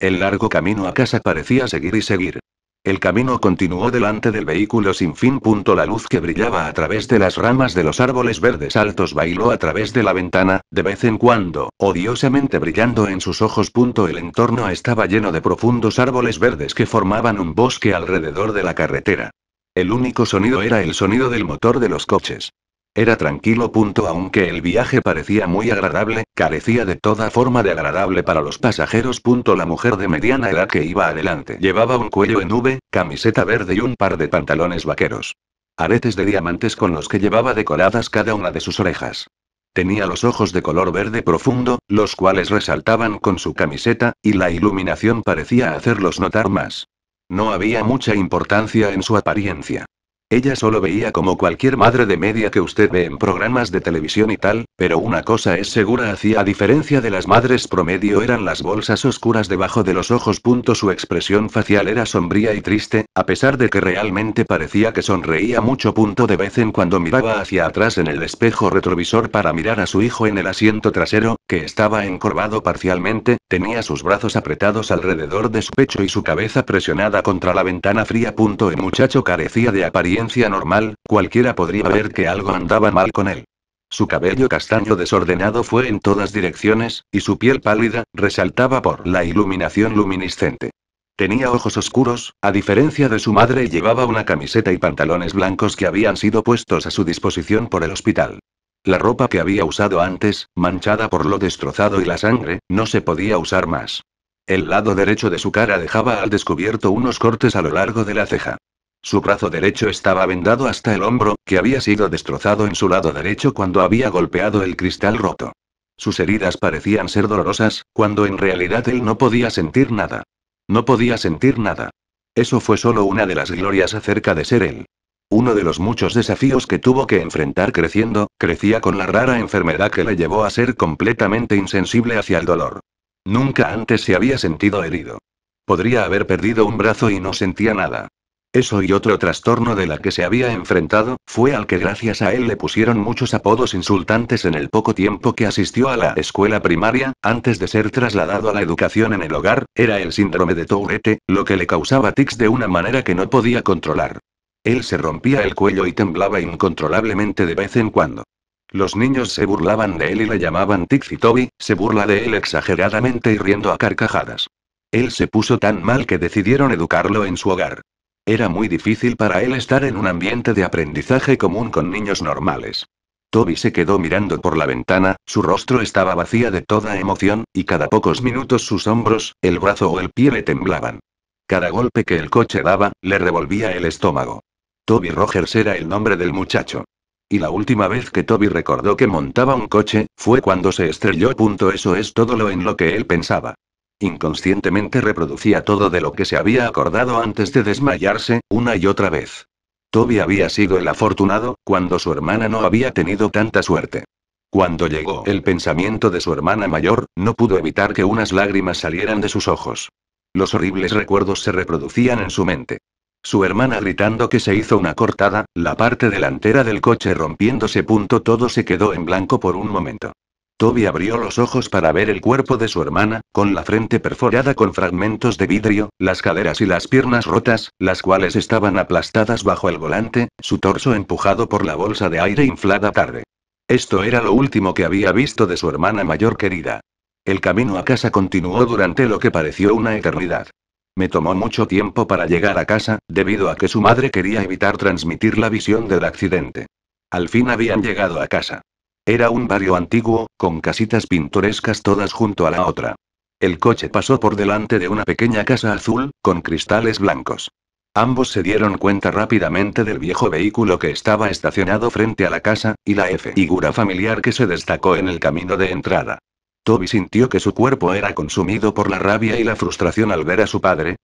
El largo camino a casa parecía seguir y seguir. El camino continuó delante del vehículo sin fin. La luz que brillaba a través de las ramas de los árboles verdes altos bailó a través de la ventana, de vez en cuando, odiosamente brillando en sus ojos. El entorno estaba lleno de profundos árboles verdes que formaban un bosque alrededor de la carretera. El único sonido era el sonido del motor de los coches. Era tranquilo. Aunque el viaje parecía muy agradable, carecía de toda forma de agradable para los pasajeros. La mujer de mediana edad que iba adelante llevaba un cuello en V, camiseta verde y un par de pantalones vaqueros. Aretes de diamantes con los que llevaba decoradas cada una de sus orejas. Tenía los ojos de color verde profundo, los cuales resaltaban con su camiseta, y la iluminación parecía hacerlos notar más. No había mucha importancia en su apariencia. Ella solo veía como cualquier madre de media que usted ve en programas de televisión y tal, pero una cosa es segura: a diferencia de las madres promedio, eran las bolsas oscuras debajo de los ojos. Su expresión facial era sombría y triste, a pesar de que realmente parecía que sonreía mucho. De vez en cuando miraba hacia atrás en el espejo retrovisor para mirar a su hijo en el asiento trasero, que estaba encorvado parcialmente, tenía sus brazos apretados alrededor de su pecho y su cabeza presionada contra la ventana fría. El muchacho carecía de apariencia normal, cualquiera podría ver que algo andaba mal con él. Su cabello castaño desordenado fue en todas direcciones, y su piel pálida, resaltaba por la iluminación luminiscente. Tenía ojos oscuros, a diferencia de su madre, y llevaba una camiseta y pantalones blancos que habían sido puestos a su disposición por el hospital. La ropa que había usado antes, manchada por lo destrozado y la sangre, no se podía usar más. El lado derecho de su cara dejaba al descubierto unos cortes a lo largo de la ceja. Su brazo derecho estaba vendado hasta el hombro, que había sido destrozado en su lado derecho cuando había golpeado el cristal roto. Sus heridas parecían ser dolorosas, cuando en realidad él no podía sentir nada. No podía sentir nada. Eso fue solo una de las glorias acerca de ser él. Uno de los muchos desafíos que tuvo que enfrentar creciendo, crecía con la rara enfermedad que le llevó a ser completamente insensible hacia el dolor. Nunca antes se había sentido herido. Podría haber perdido un brazo y no sentía nada. Eso y otro trastorno de la que se había enfrentado, fue al que gracias a él le pusieron muchos apodos insultantes en el poco tiempo que asistió a la escuela primaria, antes de ser trasladado a la educación en el hogar. Era el síndrome de Tourette, lo que le causaba tics de una manera que no podía controlar. Él se rompía el cuello y temblaba incontrolablemente de vez en cuando. Los niños se burlaban de él y le llamaban Tic, y Toby se burla de él exageradamente y riendo a carcajadas. Él se puso tan mal que decidieron educarlo en su hogar. Era muy difícil para él estar en un ambiente de aprendizaje común con niños normales. Toby se quedó mirando por la ventana, su rostro estaba vacía de toda emoción, y cada pocos minutos sus hombros, el brazo o el pie le temblaban. Cada golpe que el coche daba, le revolvía el estómago. Toby Rogers era el nombre del muchacho. Y la última vez que Toby recordó que montaba un coche, fue cuando se estrelló. Eso es todo lo en lo que él pensaba. Inconscientemente reproducía todo de lo que se había acordado antes de desmayarse, una y otra vez. Toby había sido el afortunado, cuando su hermana no había tenido tanta suerte. Cuando llegó el pensamiento de su hermana mayor, no pudo evitar que unas lágrimas salieran de sus ojos. Los horribles recuerdos se reproducían en su mente. Su hermana gritando que se hizo una cortada, la parte delantera del coche rompiéndose. Todo se quedó en blanco por un momento. Toby abrió los ojos para ver el cuerpo de su hermana, con la frente perforada con fragmentos de vidrio, las caderas y las piernas rotas, las cuales estaban aplastadas bajo el volante, su torso empujado por la bolsa de aire inflada tarde. Esto era lo último que había visto de su hermana mayor querida. El camino a casa continuó durante lo que pareció una eternidad. Me tomó mucho tiempo para llegar a casa, debido a que su madre quería evitar transmitir la visión del accidente. Al fin habían llegado a casa. Era un barrio antiguo, con casitas pintorescas todas junto a la otra. El coche pasó por delante de una pequeña casa azul, con cristales blancos. Ambos se dieron cuenta rápidamente del viejo vehículo que estaba estacionado frente a la casa, y la figura familiar que se destacó en el camino de entrada. Toby sintió que su cuerpo era consumido por la rabia y la frustración al ver a su padre.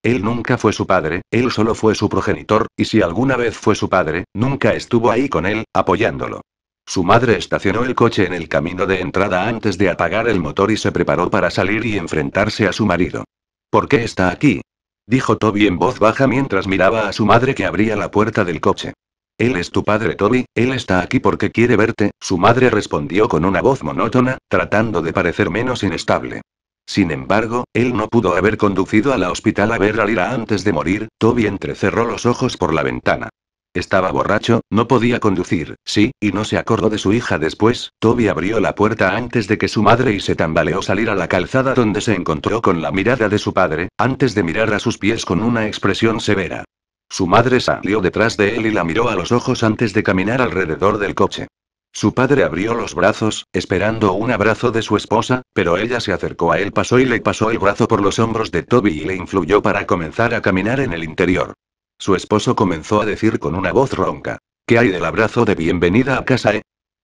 Él nunca fue su padre, él solo fue su progenitor, y si alguna vez fue su padre, nunca estuvo ahí con él, apoyándolo. Su madre estacionó el coche en el camino de entrada antes de apagar el motor y se preparó para salir y enfrentarse a su marido. ¿Por qué está aquí?, dijo Toby en voz baja mientras miraba a su madre que abría la puerta del coche. Él es tu padre, Toby, él está aquí porque quiere verte, su madre respondió con una voz monótona, tratando de parecer menos inestable. Sin embargo, él no pudo haber conducido al hospital a ver a Lyra antes de morir. Toby entrecerró los ojos por la ventana. Estaba borracho, no podía conducir, sí, y no se acordó de su hija después. Toby abrió la puerta antes de que su madre y se tambaleó salir a la calzada donde se encontró con la mirada de su padre, antes de mirar a sus pies con una expresión severa. Su madre salió detrás de él y la miró a los ojos antes de caminar alrededor del coche. Su padre abrió los brazos, esperando un abrazo de su esposa, pero ella se acercó a él, pasó y le pasó el brazo por los hombros de Toby y le influyó para comenzar a caminar en el interior. Su esposo comenzó a decir con una voz ronca: ¿Qué hay del abrazo de bienvenida a casa,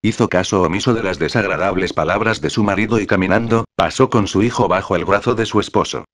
Hizo caso omiso de las desagradables palabras de su marido y caminando, pasó con su hijo bajo el brazo de su esposo.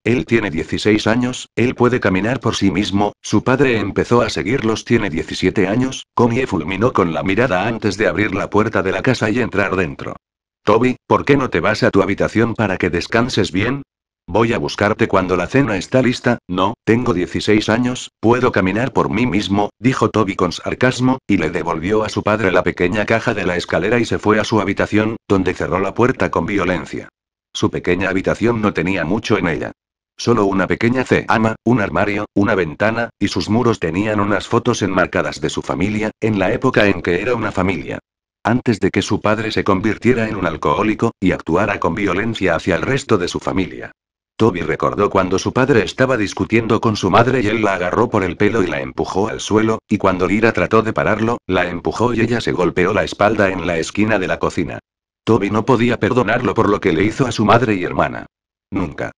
Él tiene 16 años, él puede caminar por sí mismo. Su padre empezó a seguirlos. Tiene 17 años, Connie fulminó con la mirada antes de abrir la puerta de la casa y entrar dentro. Toby, ¿por qué no te vas a tu habitación para que descanses bien? Voy a buscarte cuando la cena está lista. No, tengo 16 años, puedo caminar por mí mismo, dijo Toby con sarcasmo, y le devolvió a su padre la pequeña caja de la escalera y se fue a su habitación, donde cerró la puerta con violencia. Su pequeña habitación no tenía mucho en ella. Solo una pequeña cama, un armario, una ventana, y sus muros tenían unas fotos enmarcadas de su familia, en la época en que era una familia. Antes de que su padre se convirtiera en un alcohólico, y actuara con violencia hacia el resto de su familia. Toby recordó cuando su padre estaba discutiendo con su madre y él la agarró por el pelo y la empujó al suelo, y cuando Lyra trató de pararlo, la empujó y ella se golpeó la espalda en la esquina de la cocina. Toby no podía perdonarlo por lo que le hizo a su madre y hermana. Nunca.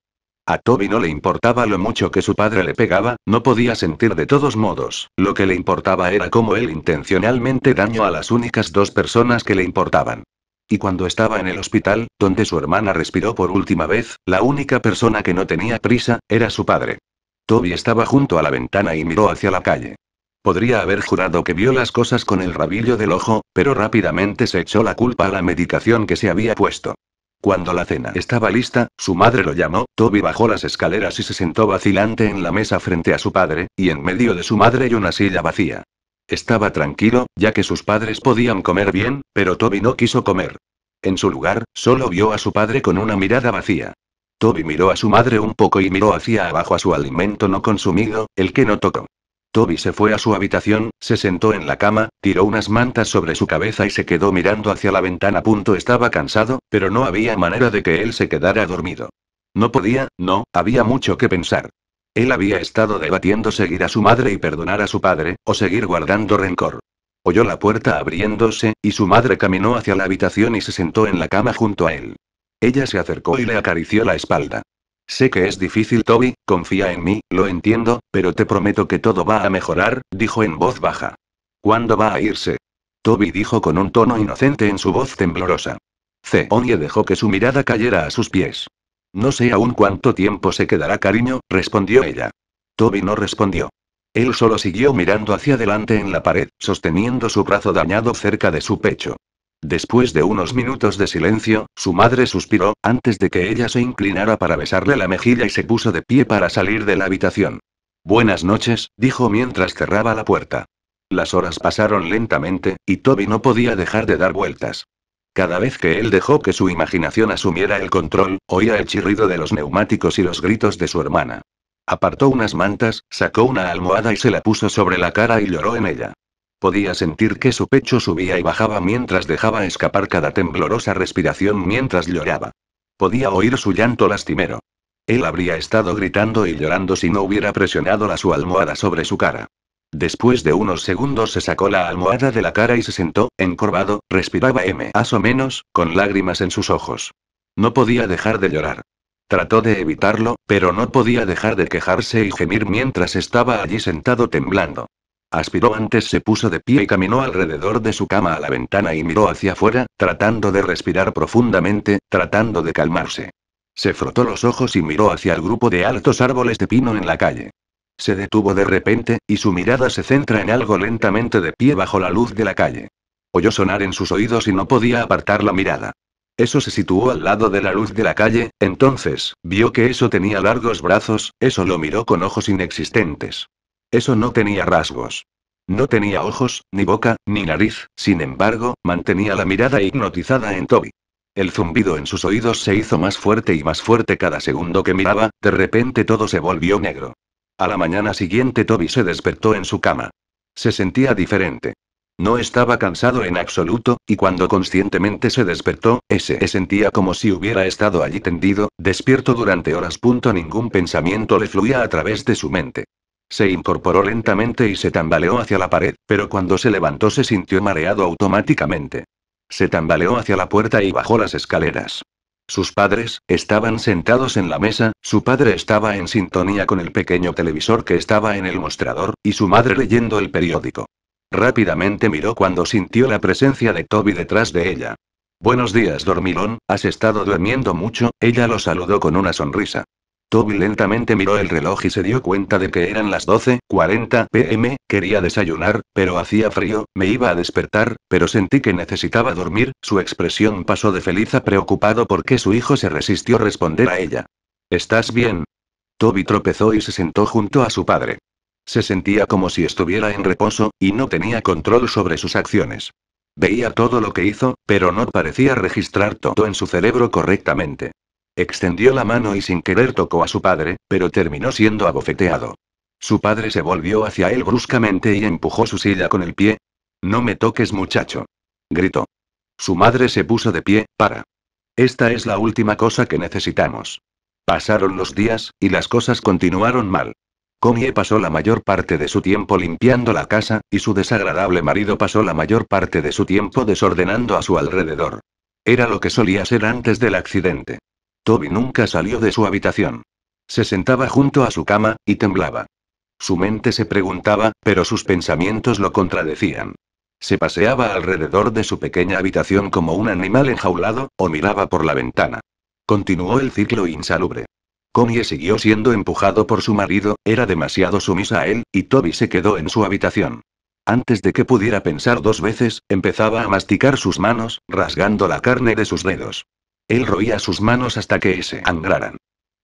A Toby no le importaba lo mucho que su padre le pegaba, no podía sentir de todos modos, lo que le importaba era cómo él intencionalmente dañó a las únicas dos personas que le importaban. Y cuando estaba en el hospital, donde su hermana respiró por última vez, la única persona que no tenía prisa, era su padre. Toby estaba junto a la ventana y miró hacia la calle. Podría haber jurado que vio las cosas con el rabillo del ojo, pero rápidamente se echó la culpa a la medicación que se había puesto. Cuando la cena estaba lista, su madre lo llamó. Toby bajó las escaleras y se sentó vacilante en la mesa frente a su padre, y en medio de su madre y una silla vacía. Estaba tranquilo, ya que sus padres podían comer bien, pero Toby no quiso comer. En su lugar, solo vio a su padre con una mirada vacía. Toby miró a su madre un poco y miró hacia abajo a su alimento no consumido, el que no tocó. Toby se fue a su habitación, se sentó en la cama, tiró unas mantas sobre su cabeza y se quedó mirando hacia la ventana. Estaba cansado, pero no había manera de que él se quedara dormido. No podía, no, había mucho que pensar. Él había estado debatiendo seguir a su madre y perdonar a su padre, o seguir guardando rencor. Oyó la puerta abriéndose, y su madre caminó hacia la habitación y se sentó en la cama junto a él. Ella se acercó y le acarició la espalda. Sé que es difícil, Toby, confía en mí, lo entiendo, pero te prometo que todo va a mejorar, dijo en voz baja. ¿Cuándo va a irse? Toby dijo con un tono inocente en su voz temblorosa. Connie dejó que su mirada cayera a sus pies. No sé aún cuánto tiempo se quedará, cariño, respondió ella. Toby no respondió. Él solo siguió mirando hacia adelante en la pared, sosteniendo su brazo dañado cerca de su pecho. Después de unos minutos de silencio, su madre suspiró, antes de que ella se inclinara para besarle la mejilla y se puso de pie para salir de la habitación. Buenas noches, dijo mientras cerraba la puerta. Las horas pasaron lentamente, y Toby no podía dejar de dar vueltas. Cada vez que él dejó que su imaginación asumiera el control, oía el chirrido de los neumáticos y los gritos de su hermana. Apartó unas mantas, sacó una almohada y se la puso sobre la cara y lloró en ella. Podía sentir que su pecho subía y bajaba mientras dejaba escapar cada temblorosa respiración mientras lloraba. Podía oír su llanto lastimero. Él habría estado gritando y llorando si no hubiera presionado su almohada sobre su cara. Después de unos segundos se sacó la almohada de la cara y se sentó, encorvado, respiraba más o menos, con lágrimas en sus ojos. No podía dejar de llorar. Trató de evitarlo, pero no podía dejar de quejarse y gemir mientras estaba allí sentado temblando. Aspiró antes, se puso de pie y caminó alrededor de su cama a la ventana y miró hacia afuera, tratando de respirar profundamente, tratando de calmarse. Se frotó los ojos y miró hacia el grupo de altos árboles de pino en la calle. Se detuvo de repente, y su mirada se centra en algo lentamente de pie bajo la luz de la calle. Oyó sonar en sus oídos y no podía apartar la mirada. Eso se situó al lado de la luz de la calle, entonces, vio que eso tenía largos brazos, eso lo miró con ojos inexistentes. Eso no tenía rasgos. No tenía ojos, ni boca, ni nariz, sin embargo, mantenía la mirada hipnotizada en Toby. El zumbido en sus oídos se hizo más fuerte y más fuerte cada segundo que miraba, de repente todo se volvió negro. A la mañana siguiente Toby se despertó en su cama. Se sentía diferente. No estaba cansado en absoluto, y cuando conscientemente se despertó, se sentía como si hubiera estado allí tendido, despierto durante horas. Ningún pensamiento le fluía a través de su mente. Se incorporó lentamente y se tambaleó hacia la pared, pero cuando se levantó se sintió mareado automáticamente. Se tambaleó hacia la puerta y bajó las escaleras. Sus padres estaban sentados en la mesa, su padre estaba en sintonía con el pequeño televisor que estaba en el mostrador, y su madre leyendo el periódico. Rápidamente miró cuando sintió la presencia de Toby detrás de ella. Buenos días, dormilón, ¿has estado durmiendo mucho? Ella lo saludó con una sonrisa. Toby lentamente miró el reloj y se dio cuenta de que eran las 12:40 p.m., quería desayunar, pero hacía frío, me iba a despertar, pero sentí que necesitaba dormir. Su expresión pasó de feliz a preocupado porque su hijo se resistió a responder a ella. ¿Estás bien? Toby tropezó y se sentó junto a su padre. Se sentía como si estuviera en reposo, y no tenía control sobre sus acciones. Veía todo lo que hizo, pero no parecía registrar todo en su cerebro correctamente. Extendió la mano y sin querer tocó a su padre, pero terminó siendo abofeteado. Su padre se volvió hacia él bruscamente y empujó su silla con el pie. No me toques, muchacho. Gritó. Su madre se puso de pie. Esta es la última cosa que necesitamos. Pasaron los días, y las cosas continuaron mal. Connie pasó la mayor parte de su tiempo limpiando la casa, y su desagradable marido pasó la mayor parte de su tiempo desordenando a su alrededor. Era lo que solía ser antes del accidente. Toby nunca salió de su habitación. Se sentaba junto a su cama, y temblaba. Su mente se preguntaba, pero sus pensamientos lo contradecían. Se paseaba alrededor de su pequeña habitación como un animal enjaulado, o miraba por la ventana. Continuó el ciclo insalubre. Connie siguió siendo empujado por su marido, era demasiado sumisa a él, y Toby se quedó en su habitación. Antes de que pudiera pensar dos veces, empezaba a masticar sus manos, rasgando la carne de sus dedos. Él roía sus manos hasta que se sangraran.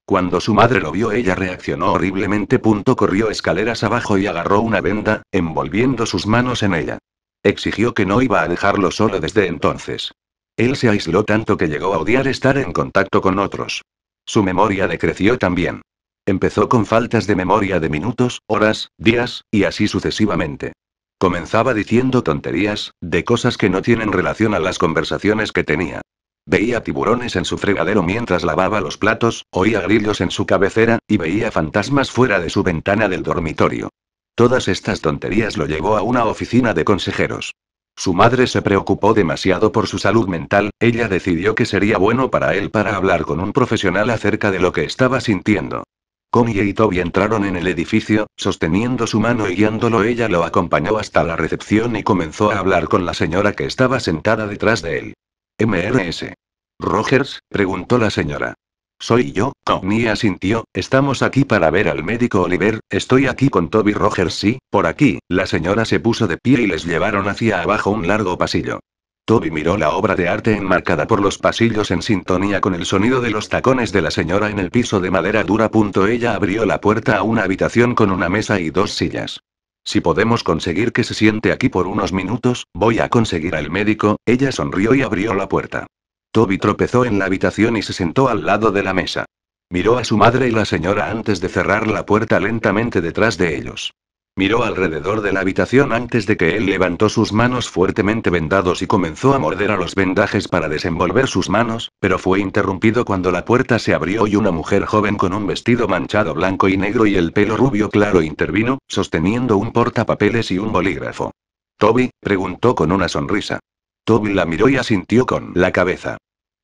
Cuando su madre lo vio, ella reaccionó horriblemente. Corrió escaleras abajo y agarró una venda, envolviendo sus manos en ella. Exigió que no iba a dejarlo solo desde entonces. Él se aisló tanto que llegó a odiar estar en contacto con otros. Su memoria decreció también. Empezó con faltas de memoria de minutos, horas, días, y así sucesivamente. Comenzaba diciendo tonterías, de cosas que no tienen relación a las conversaciones que tenía. Veía tiburones en su fregadero mientras lavaba los platos, oía grillos en su cabecera, y veía fantasmas fuera de su ventana del dormitorio. Todas estas tonterías lo llevó a una oficina de consejeros. Su madre se preocupó demasiado por su salud mental, ella decidió que sería bueno para él para hablar con un profesional acerca de lo que estaba sintiendo. Connie y Toby entraron en el edificio, sosteniendo su mano y guiándolo. Ella lo acompañó hasta la recepción y comenzó a hablar con la señora que estaba sentada detrás de él. ¿Mrs. Rogers?, preguntó la señora. Soy yo, Connie asintió, estamos aquí para ver al médico Oliver, estoy aquí con Toby Rogers. Sí, por aquí. La señora se puso de pie y les llevaron hacia abajo un largo pasillo. Toby miró la obra de arte enmarcada por los pasillos en sintonía con el sonido de los tacones de la señora en el piso de madera dura. Ella abrió la puerta a una habitación con una mesa y dos sillas. Si podemos conseguir que se siente aquí por unos minutos, voy a conseguir al médico. Ella sonrió y abrió la puerta. Toby tropezó en la habitación y se sentó al lado de la mesa. Miró a su madre y la señora antes de cerrar la puerta lentamente detrás de ellos. Miró alrededor de la habitación antes de que él levantó sus manos fuertemente vendados y comenzó a morder a los vendajes para desenvolver sus manos, pero fue interrumpido cuando la puerta se abrió y una mujer joven con un vestido manchado blanco y negro y el pelo rubio claro intervino, sosteniendo un portapapeles y un bolígrafo. ¿Toby?, preguntó con una sonrisa. Toby la miró y asintió con la cabeza.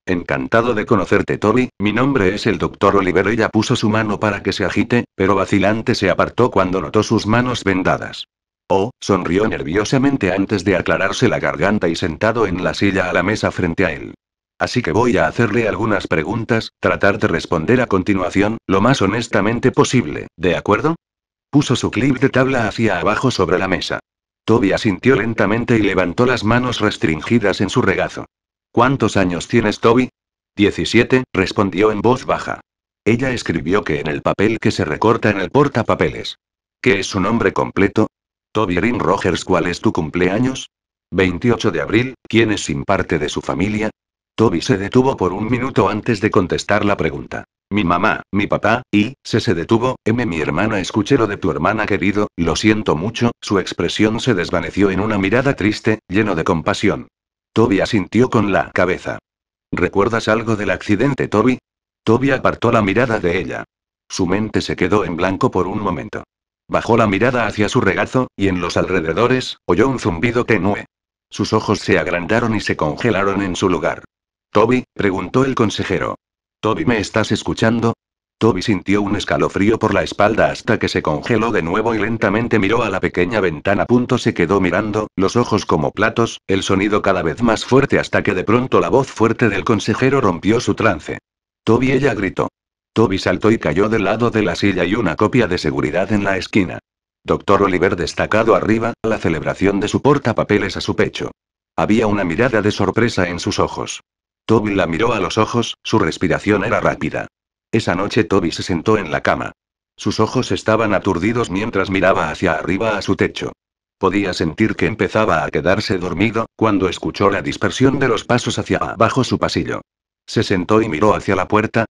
Encantado de conocerte, Toby, mi nombre es el Dr. Oliver. Ella puso su mano para que se agite, pero vacilante se apartó cuando notó sus manos vendadas. Oh, sonrió nerviosamente antes de aclararse la garganta y sentado en la silla a la mesa frente a él. Así que voy a hacerle algunas preguntas, tratar de responder a continuación, lo más honestamente posible, ¿de acuerdo? Puso su clip de tabla hacia abajo sobre la mesa. Toby asintió lentamente y levantó las manos restringidas en su regazo. ¿Cuántos años tienes, Toby? 17, respondió en voz baja. Ella escribió que en el papel que se recorta en el portapapeles. ¿Qué es su nombre completo? Toby Green Rogers. ¿Cuál es tu cumpleaños? 28 de abril. ¿Quién es sin parte de su familia? Toby se detuvo por un minuto antes de contestar la pregunta. Mi mamá, mi papá, y, se detuvo, mi hermana, escuché lo de tu hermana querido, lo siento mucho, su expresión se desvaneció en una mirada triste, lleno de compasión. Toby asintió con la cabeza. ¿Recuerdas algo del accidente, Toby? Toby apartó la mirada de ella. Su mente se quedó en blanco por un momento. Bajó la mirada hacia su regazo, y en los alrededores, oyó un zumbido tenue. Sus ojos se agrandaron y se congelaron en su lugar. Toby, preguntó el consejero. Toby, ¿me estás escuchando? Toby sintió un escalofrío por la espalda hasta que se congeló de nuevo y lentamente miró a la pequeña ventana. Se quedó mirando, los ojos como platos, el sonido cada vez más fuerte hasta que de pronto la voz fuerte del consejero rompió su trance. Toby, ella gritó. Toby saltó y cayó del lado de la silla y una copia de seguridad en la esquina. Doctor Oliver destacado arriba, la celebración de su portapapeles a su pecho. Había una mirada de sorpresa en sus ojos. Toby la miró a los ojos, su respiración era rápida. Esa noche Toby se sentó en la cama. Sus ojos estaban aturdidos mientras miraba hacia arriba a su techo. Podía sentir que empezaba a quedarse dormido, cuando escuchó la dispersión de los pasos hacia abajo su pasillo. Se sentó y miró hacia la puerta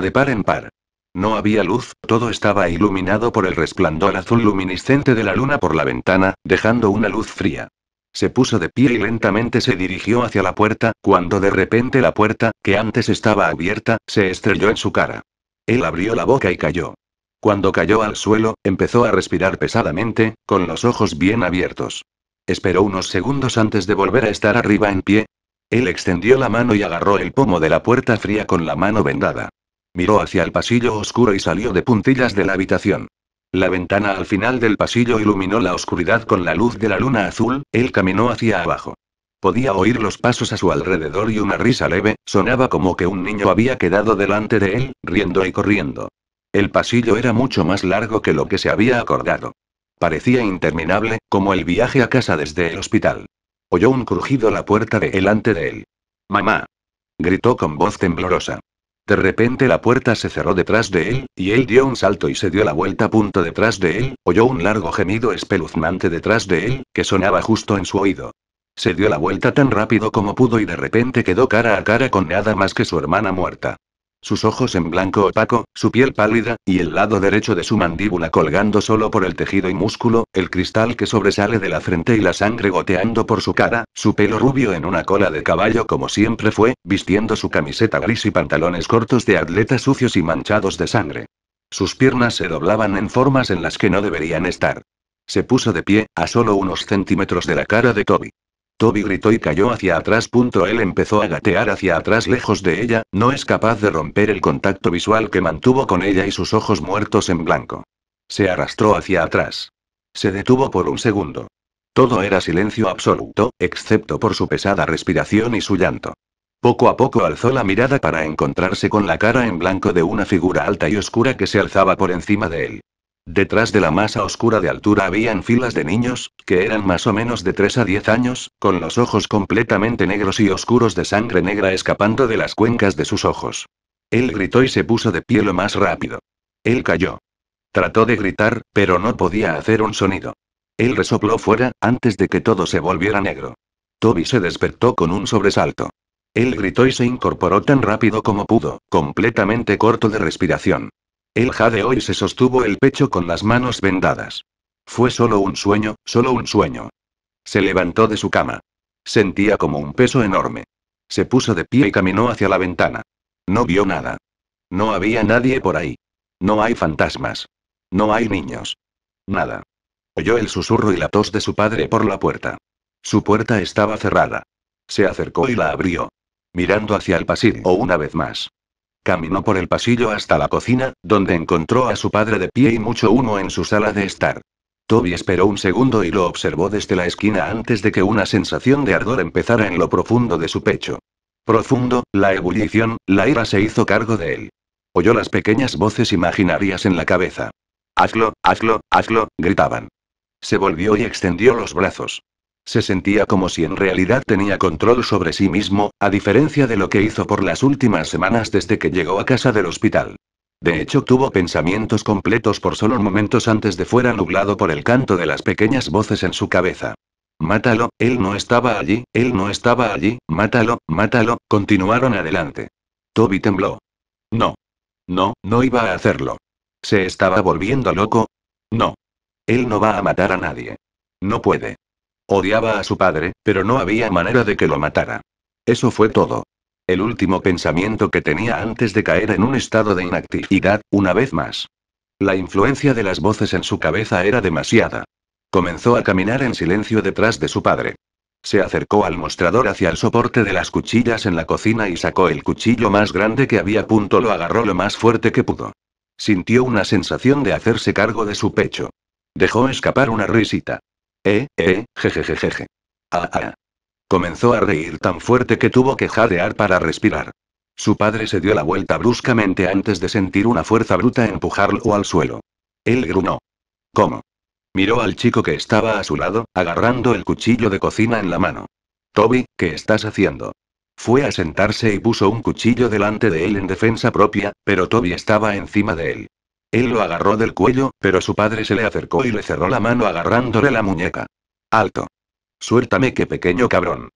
de par en par. No había luz, todo estaba iluminado por el resplandor azul luminiscente de la luna por la ventana, dejando una luz fría. Se puso de pie y lentamente se dirigió hacia la puerta, cuando de repente la puerta, que antes estaba abierta, se estrelló en su cara. Él abrió la boca y cayó. Cuando cayó al suelo, empezó a respirar pesadamente, con los ojos bien abiertos. Esperó unos segundos antes de volver a estar arriba en pie. Él extendió la mano y agarró el pomo de la puerta fría con la mano vendada. Miró hacia el pasillo oscuro y salió de puntillas de la habitación. La ventana al final del pasillo iluminó la oscuridad con la luz de la luna azul, él caminó hacia abajo. Podía oír los pasos a su alrededor y una risa leve, sonaba como que un niño había quedado delante de él, riendo y corriendo. El pasillo era mucho más largo que lo que se había acordado. Parecía interminable, como el viaje a casa desde el hospital. Oyó un crujido la puerta de delante de él. ¡Mamá! Gritó con voz temblorosa. De repente la puerta se cerró detrás de él, y él dio un salto y se dio la vuelta. Detrás de él, oyó un largo gemido espeluznante detrás de él, que sonaba justo en su oído. Se dio la vuelta tan rápido como pudo y de repente quedó cara a cara con nada más que su hermana muerta. Sus ojos en blanco opaco, su piel pálida, y el lado derecho de su mandíbula colgando solo por el tejido y músculo, el cristal que sobresale de la frente y la sangre goteando por su cara, su pelo rubio en una cola de caballo como siempre fue, vistiendo su camiseta gris y pantalones cortos de atleta sucios y manchados de sangre. Sus piernas se doblaban en formas en las que no deberían estar. Se puso de pie, a solo unos centímetros de la cara de Toby. Toby gritó y cayó hacia atrás. Él empezó a gatear hacia atrás lejos de ella, no es capaz de romper el contacto visual que mantuvo con ella y sus ojos muertos en blanco. Se arrastró hacia atrás. Se detuvo por un segundo. Todo era silencio absoluto, excepto por su pesada respiración y su llanto. Poco a poco alzó la mirada para encontrarse con la cara en blanco de una figura alta y oscura que se alzaba por encima de él. Detrás de la masa oscura de altura habían filas de niños, que eran más o menos de 3 a 10 años, con los ojos completamente negros y oscuros de sangre negra escapando de las cuencas de sus ojos. Él gritó y se puso de pie lo más rápido. Él cayó. Trató de gritar, pero no podía hacer un sonido. Él resopló fuera, antes de que todo se volviera negro. Toby se despertó con un sobresalto. Él gritó y se incorporó tan rápido como pudo, completamente corto de respiración. Él jadeó y se sostuvo el pecho con las manos vendadas. Fue solo un sueño, solo un sueño. Se levantó de su cama. Sentía como un peso enorme. Se puso de pie y caminó hacia la ventana. No vio nada. No había nadie por ahí. No hay fantasmas. No hay niños. Nada. Oyó el susurro y la tos de su padre por la puerta. Su puerta estaba cerrada. Se acercó y la abrió. Mirando hacia el pasillo una vez más. Caminó por el pasillo hasta la cocina, donde encontró a su padre de pie y mucho humo en su sala de estar. Toby esperó un segundo y lo observó desde la esquina antes de que una sensación de ardor empezara en lo profundo de su pecho. Profundo, la ebullición, la ira se hizo cargo de él. Oyó las pequeñas voces imaginarias en la cabeza. Hazlo, hazlo, hazlo, gritaban. Se volvió y extendió los brazos. Se sentía como si en realidad tenía control sobre sí mismo, a diferencia de lo que hizo por las últimas semanas desde que llegó a casa del hospital. De hecho, tuvo pensamientos completos por solo momentos antes de fuera nublado por el canto de las pequeñas voces en su cabeza. Mátalo, él no estaba allí, mátalo, mátalo, continuaron adelante. Toby tembló. No. No, no iba a hacerlo. ¿Se estaba volviendo loco? No. Él no va a matar a nadie. No puede. Odiaba a su padre, pero no había manera de que lo matara. Eso fue todo. El último pensamiento que tenía antes de caer en un estado de inactividad, una vez más. La influencia de las voces en su cabeza era demasiada. Comenzó a caminar en silencio detrás de su padre. Se acercó al mostrador hacia el soporte de las cuchillas en la cocina y sacó el cuchillo más grande que había. Lo agarró lo más fuerte que pudo. Sintió una sensación de hacerse cargo de su pecho. Dejó escapar una risita. Jejejejeje. Ah. Comenzó a reír tan fuerte que tuvo que jadear para respirar. Su padre se dio la vuelta bruscamente antes de sentir una fuerza bruta empujarlo al suelo. Él gruñó. ¿Cómo? Miró al chico que estaba a su lado, agarrando el cuchillo de cocina en la mano. Toby, ¿qué estás haciendo? Fue a sentarse y puso un cuchillo delante de él en defensa propia, pero Toby estaba encima de él. Él lo agarró del cuello, pero su padre se le acercó y le cerró la mano agarrándole la muñeca. ¡Alto! Suéltame, qué pequeño cabrón.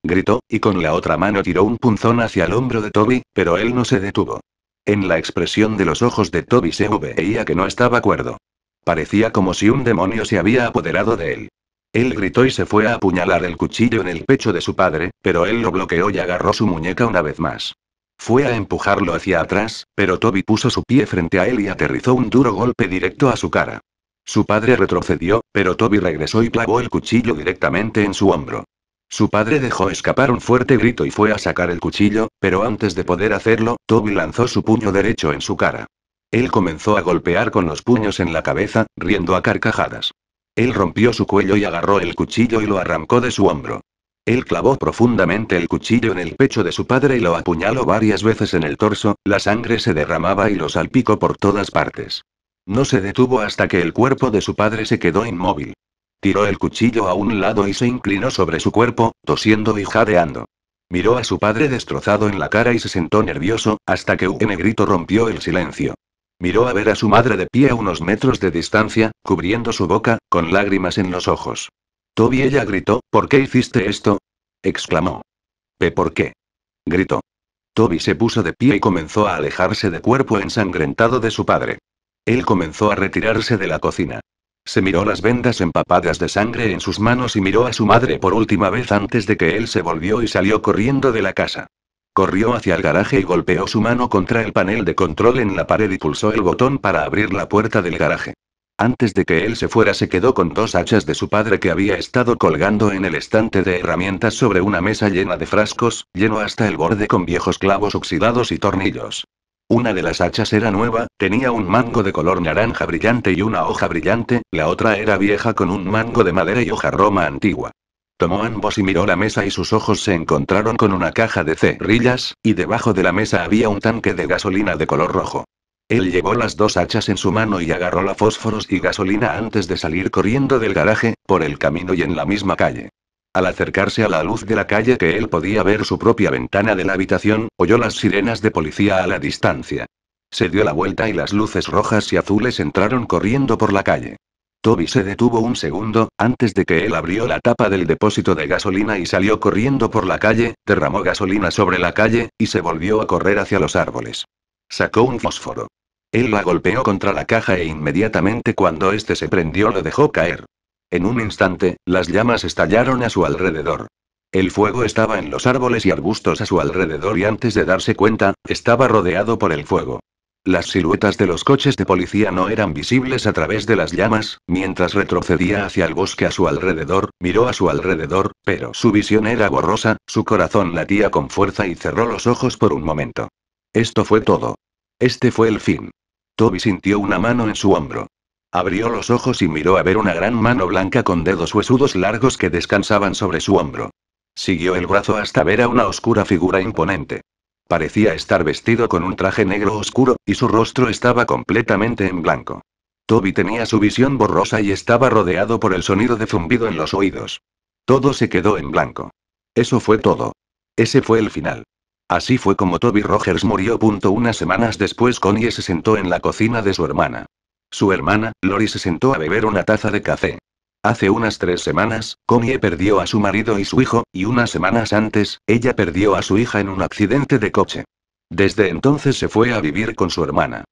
Gritó, y con la otra mano tiró un punzón hacia el hombro de Toby, pero él no se detuvo. En la expresión de los ojos de Toby se veía que no estaba cuerdo. Parecía como si un demonio se había apoderado de él. Él gritó y se fue a apuñalar el cuchillo en el pecho de su padre, pero él lo bloqueó y agarró su muñeca una vez más. Fue a empujarlo hacia atrás, pero Toby puso su pie frente a él y aterrizó un duro golpe directo a su cara. Su padre retrocedió, pero Toby regresó y clavó el cuchillo directamente en su hombro. Su padre dejó escapar un fuerte grito y fue a sacar el cuchillo, pero antes de poder hacerlo, Toby lanzó su puño derecho en su cara. Él comenzó a golpear con los puños en la cabeza, riendo a carcajadas. Él rompió su cuello y agarró el cuchillo y lo arrancó de su hombro. Él clavó profundamente el cuchillo en el pecho de su padre y lo apuñaló varias veces en el torso, la sangre se derramaba y lo salpicó por todas partes. No se detuvo hasta que el cuerpo de su padre se quedó inmóvil. Tiró el cuchillo a un lado y se inclinó sobre su cuerpo, tosiendo y jadeando. Miró a su padre destrozado en la cara y se sentó nervioso, hasta que un grito rompió el silencio. Miró a ver a su madre de pie a unos metros de distancia, cubriendo su boca, con lágrimas en los ojos. Toby, ella gritó, ¿por qué hiciste esto? Exclamó. ¿Por qué? Gritó. Toby se puso de pie y comenzó a alejarse de cuerpo ensangrentado de su padre. Él comenzó a retirarse de la cocina. Se miró las vendas empapadas de sangre en sus manos y miró a su madre por última vez antes de que él se volvió y salió corriendo de la casa. Corrió hacia el garaje y golpeó su mano contra el panel de control en la pared y pulsó el botón para abrir la puerta del garaje. Antes de que él se fuera se quedó con dos hachas de su padre que había estado colgando en el estante de herramientas sobre una mesa llena de frascos, lleno hasta el borde con viejos clavos oxidados y tornillos. Una de las hachas era nueva, tenía un mango de color naranja brillante y una hoja brillante, la otra era vieja con un mango de madera y hoja roma antigua. Tomó ambos y miró la mesa y sus ojos se encontraron con una caja de cerillas, y debajo de la mesa había un tanque de gasolina de color rojo. Él llevó las dos hachas en su mano y agarró la fósforos y gasolina antes de salir corriendo del garaje, por el camino y en la misma calle. Al acercarse a la luz de la calle que él podía ver su propia ventana de la habitación, oyó las sirenas de policía a la distancia. Se dio la vuelta y las luces rojas y azules entraron corriendo por la calle. Toby se detuvo un segundo, antes de que él abrió la tapa del depósito de gasolina y salió corriendo por la calle, derramó gasolina sobre la calle, y se volvió a correr hacia los árboles. Sacó un fósforo. Él la golpeó contra la caja e inmediatamente cuando este se prendió lo dejó caer. En un instante, las llamas estallaron a su alrededor. El fuego estaba en los árboles y arbustos a su alrededor y antes de darse cuenta, estaba rodeado por el fuego. Las siluetas de los coches de policía no eran visibles a través de las llamas, mientras retrocedía hacia el bosque a su alrededor, miró a su alrededor, pero su visión era borrosa, su corazón latía con fuerza y cerró los ojos por un momento. Esto fue todo. Este fue el fin. Toby sintió una mano en su hombro. Abrió los ojos y miró a ver una gran mano blanca con dedos huesudos largos que descansaban sobre su hombro. Siguió el brazo hasta ver a una oscura figura imponente. Parecía estar vestido con un traje negro oscuro, y su rostro estaba completamente en blanco. Toby tenía su visión borrosa y estaba rodeado por el sonido de zumbido en los oídos. Todo se quedó en blanco. Eso fue todo. Ese fue el final. Así fue como Toby Rogers murió. Unas semanas después Connie se sentó en la cocina de su hermana. Su hermana, Lori, se sentó a beber una taza de café. Hace unas 3 semanas, Connie perdió a su marido y su hijo, y unas semanas antes, ella perdió a su hija en un accidente de coche. Desde entonces se fue a vivir con su hermana.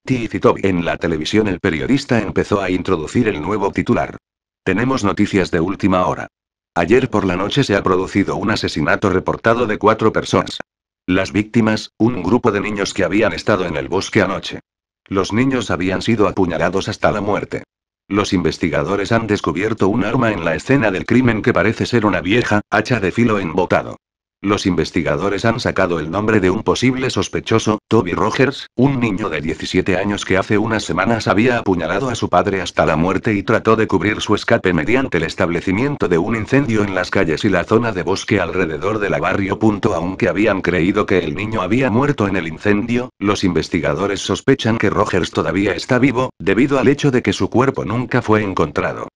Toby. En la televisión el periodista empezó a introducir el nuevo titular. Tenemos noticias de última hora. Ayer por la noche se ha producido un asesinato reportado de 4 personas. Las víctimas, un grupo de niños que habían estado en el bosque anoche. Los niños habían sido apuñalados hasta la muerte. Los investigadores han descubierto un arma en la escena del crimen que parece ser una vieja hacha de filo embotado. Los investigadores han sacado el nombre de un posible sospechoso, Toby Rogers, un niño de 17 años que hace unas semanas había apuñalado a su padre hasta la muerte y trató de cubrir su escape mediante el establecimiento de un incendio en las calles y la zona de bosque alrededor del barrio. Aunque habían creído que el niño había muerto en el incendio, los investigadores sospechan que Rogers todavía está vivo, debido al hecho de que su cuerpo nunca fue encontrado.